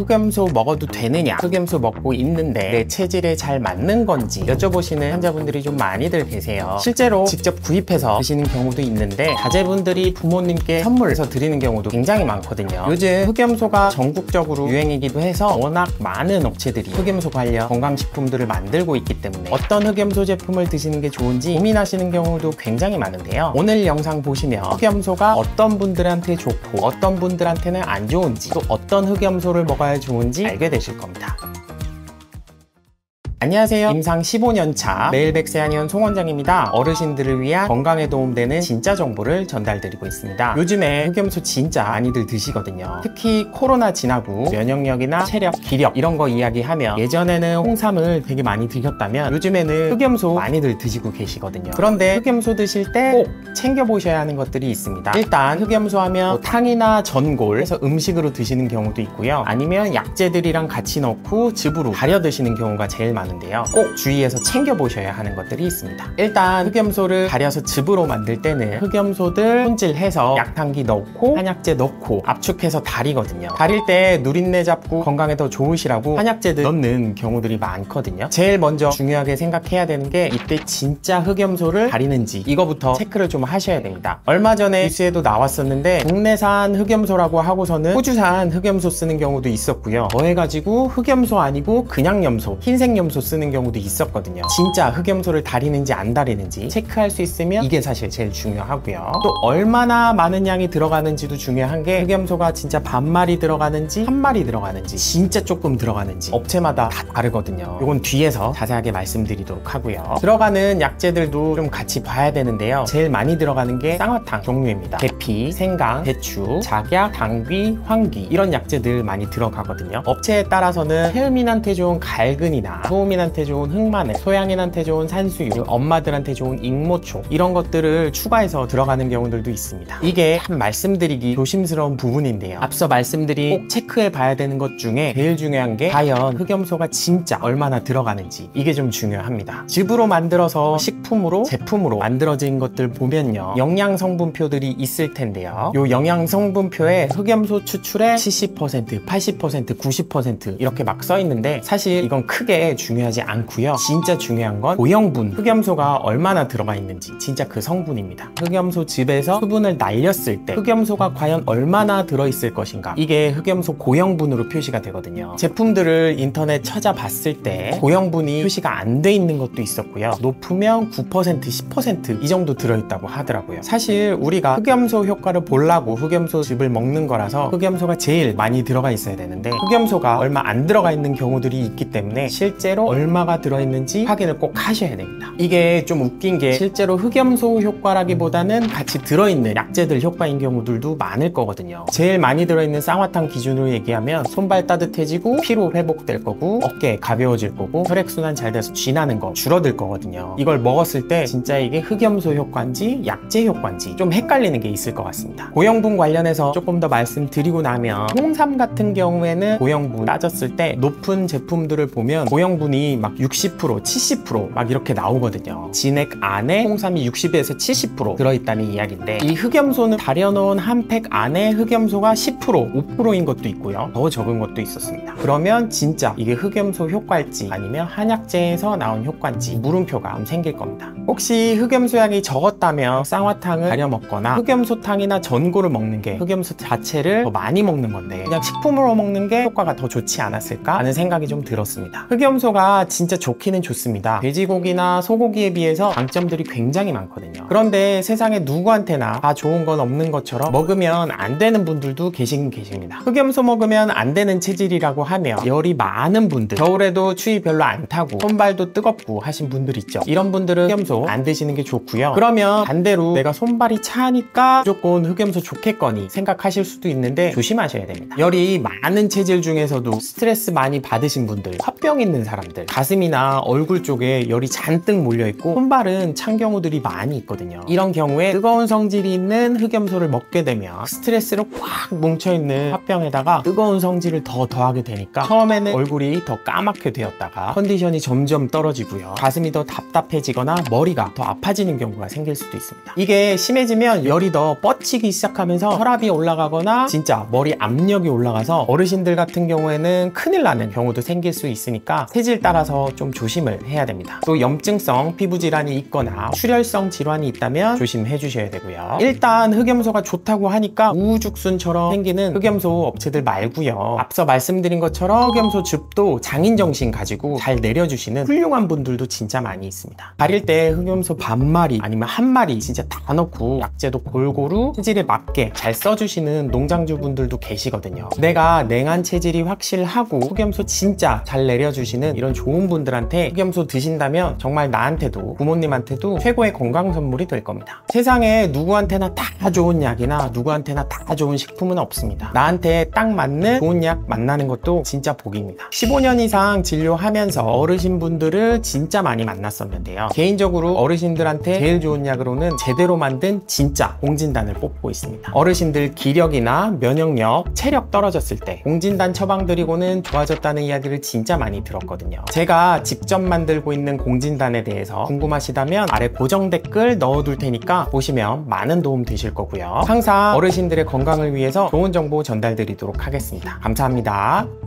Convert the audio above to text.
흑염소 먹어도 되느냐, 흑염소 먹고 있는데 내 체질에 잘 맞는 건지 여쭤보시는 환자분들이 좀 많이들 계세요. 실제로 직접 구입해서 드시는 경우도 있는데 자제분들이 부모님께 선물해서 드리는 경우도 굉장히 많거든요. 요즘 흑염소가 전국적으로 유행이기도 해서 워낙 많은 업체들이 흑염소 관련 건강식품들을 만들고 있기 때문에 어떤 흑염소 제품을 드시는 게 좋은지 고민하시는 경우도 굉장히 많은데요. 오늘 영상 보시면 흑염소가 어떤 분들한테 좋고 어떤 분들한테는 안 좋은지, 또 어떤 흑염소를 먹어야 좋은지 알게 되실 겁니다. 안녕하세요. 임상 15년차 매일백세한의원 송원장입니다. 어르신들을 위한 건강에 도움되는 진짜 정보를 전달드리고 있습니다. 요즘에 흑염소 진짜 많이들 드시거든요. 특히 코로나 지나고 면역력이나 체력, 기력 이런 거 이야기하면 예전에는 홍삼을 되게 많이 드셨다면 요즘에는 흑염소 많이들 드시고 계시거든요. 그런데 흑염소 드실 때 꼭 챙겨보셔야 하는 것들이 있습니다. 일단 흑염소 하면 탕이나 전골 해서 음식으로 드시는 경우도 있고요. 아니면 약재들이랑 같이 넣고 즙으로 달여 드시는 경우가 제일 많은데요. 꼭 주의해서 챙겨보셔야 하는 것들이 있습니다. 일단 흑염소를 달여서 즙으로 만들 때는 흑염소들 손질해서 약탕기 넣고 한약재 넣고 압축해서 달이거든요. 달일 때 누린내 잡고 건강에 더 좋으시라고 한약재들 넣는 경우들이 많거든요. 제일 먼저 중요하게 생각해야 되는 게 이때 진짜 흑염소를 달이는지 이거부터 체크를 좀 하셔야 됩니다. 얼마 전에 뉴스에도 나왔었는데 국내산 흑염소라고 하고서는 호주산 흑염소 쓰는 경우도 있었고요. 더 해가지고 흑염소 아니고 그냥 염소, 흰색 염소 쓰는 경우도 있었거든요. 진짜 흑염소를 달이는지 안 달이는지 체크할 수 있으면 이게 사실 제일 중요하고요. 또 얼마나 많은 양이 들어가는지도 중요한 게 흑염소가 진짜 반마리 들어가는지 한 마리 들어가는지 진짜 조금 들어가는지 업체마다 다 다르거든요. 이건 뒤에서 자세하게 말씀드리도록 하고요. 들어가는 약재들도 좀 같이 봐야 되는데요. 제일 많이 들어가는 게 쌍화탕 종류입니다. 계피, 생강, 배추, 작약, 당귀, 황귀 이런 약재들 많이 들어가거든요. 업체에 따라서는 태음인한테 좋은 갈근이나 소음인한테 좋은 흑마늘, 소양인한테 좋은 산수유, 엄마들한테 좋은 익모초 이런 것들을 추가해서 들어가는 경우들도 있습니다. 이게 한 말씀드리기 조심스러운 부분인데요. 앞서 말씀드린 꼭 체크해 봐야 되는 것 중에 제일 중요한 게 과연 흑염소가 진짜 얼마나 들어가는지 이게 좀 중요합니다. 즙으로 만들어서 식품으로, 제품으로 만들어진 것들 보면요. 영양 성분표들이 있을 텐데요. 요 영양 성분표에 흑염소 추출의 70%, 80%, 90% 이렇게 막 써 있는데 사실 이건 크게 중요하지 않고요. 진짜 중요한 건 고형분, 흑염소가 얼마나 들어가 있는지 진짜 그 성분입니다. 흑염소 즙에서 수분을 날렸을 때 흑염소가 과연 얼마나 들어있을 것인가 이게 흑염소 고형분으로 표시가 되거든요. 제품들을 인터넷 찾아봤을 때 고형분이 표시가 안 돼 있는 것도 있었고요. 높으면 9%, 10% 이 정도 들어있다고 하더라고요. 사실 우리가 흑염소 효과를 보려고 흑염소 즙을 먹는 거라서 흑염소가 제일 많이 들어가 있어야 되는데 흑염소가 얼마 안 들어가 있는 경우들이 있기 때문에 실제로 얼마가 들어있는지 확인을 꼭 하셔야 됩니다. 이게 좀 웃긴 게 실제로 흑염소 효과라기보다는 같이 들어있는 약재들 효과인 경우들도 많을 거거든요. 제일 많이 들어있는 쌍화탕 기준으로 얘기하면 손발 따뜻해지고 피로 회복될 거고 어깨 가벼워질 거고 혈액순환 잘 돼서 쥐나는 거 줄어들 거거든요. 이걸 먹었을 때 진짜 이게 흑염소 효과인지 약재 효과인지 좀 헷갈리는 게 있을 것 같습니다. 고형분 관련해서 조금 더 말씀드리고 나면 홍삼 같은 경우에는 고형분 따졌을 때 높은 제품들을 보면 고형분이 막 60%, 70% 막 이렇게 나오거든요. 진액 안에 홍삼이 60에서 70% 들어있다는 이야기인데 이 흑염소는 달여놓은 한 팩 안에 흑염소가 10%, 5%인 것도 있고요. 더 적은 것도 있었습니다. 그러면 진짜 이게 흑염소 효과일지 아니면 한약재에서 나온 효과인지 물음표가 좀 생길 겁니다. 혹시 흑염소 양이 적었다면 쌍화탕을 달여 먹거나 흑염소탕이나 전골을 먹는 게 흑염소 자체를 더 많이 먹는 건데 그냥 식품으로 먹는 게 효과가 더 좋지 않았을까 하는 생각이 좀 들었습니다. 흑염소가 진짜 좋기는 좋습니다. 돼지고기나 소고기에 비해서 장점들이 굉장히 많거든요. 그런데 세상에 누구한테나 다 좋은 건 없는 것처럼 먹으면 안 되는 분들도 계시긴 계십니다. 흑염소 먹으면 안 되는 체질이라고 하며 열이 많은 분들, 겨울에도 추위 별로 안 타고 손발도 뜨겁고 하신 분들 있죠. 이런 분들은 흑염소 안 드시는 게 좋고요. 그러면 반대로 내가 손발이 차니까 무조건 흑염소 좋겠거니 생각하실 수도 있는데 조심하셔야 됩니다. 열이 많은 체질 중에서도 스트레스 많이 받으신 분들, 화병 있는 사람들 분들, 가슴이나 얼굴 쪽에 열이 잔뜩 몰려있고 손발은 찬 경우들이 많이 있거든요. 이런 경우에 뜨거운 성질이 있는 흑염소를 먹게 되면 스트레스로 꽉 뭉쳐있는 화병에다가 뜨거운 성질을 더 더하게 되니까 처음에는 얼굴이 더 까맣게 되었다가 컨디션이 점점 떨어지고요. 가슴이 더 답답해지거나 머리가 더 아파지는 경우가 생길 수도 있습니다. 이게 심해지면 열이 더 뻗치기 시작하면서 혈압이 올라가거나 진짜 머리 압력이 올라가서 어르신들 같은 경우에는 큰일 나는 경우도 생길 수 있으니까 체질 따라서 좀 조심을 해야 됩니다. 또 염증성 피부 질환이 있거나 출혈성 질환이 있다면 조심해 주셔야 되고요. 일단 흑염소가 좋다고 하니까 우후죽순처럼 생기는 흑염소 업체들 말고요. 앞서 말씀드린 것처럼 흑염소 즙도 장인정신 가지고 잘 내려주시는 훌륭한 분들도 진짜 많이 있습니다. 가릴 때 흑염소 반마리 아니면 한 마리 진짜 다 넣고 약재도 골고루 체질에 맞게 잘 써주시는 농장주 분들도 계시거든요. 내가 냉한 체질이 확실하고 흑염소 진짜 잘 내려주시는 이런 좋은 분들한테 흑염소 드신다면 정말 나한테도 부모님한테도 최고의 건강 선물이 될 겁니다. 세상에 누구한테나 다 좋은 약이나 누구한테나 다 좋은 식품은 없습니다. 나한테 딱 맞는 좋은 약 만나는 것도 진짜 복입니다. 15년 이상 진료하면서 어르신분들을 진짜 많이 만났었는데요. 개인적으로 어르신들한테 제일 좋은 약으로는 제대로 만든 진짜 공진단을 뽑고 있습니다. 어르신들 기력이나 면역력, 체력 떨어졌을 때 공진단 처방드리고는 좋아졌다는 이야기를 진짜 많이 들었거든요. 제가 직접 만들고 있는 공진단에 대해서 궁금하시다면 아래 고정 댓글 넣어둘 테니까 보시면 많은 도움 되실 거고요. 항상 어르신들의 건강을 위해서 좋은 정보 전달드리도록 하겠습니다. 감사합니다.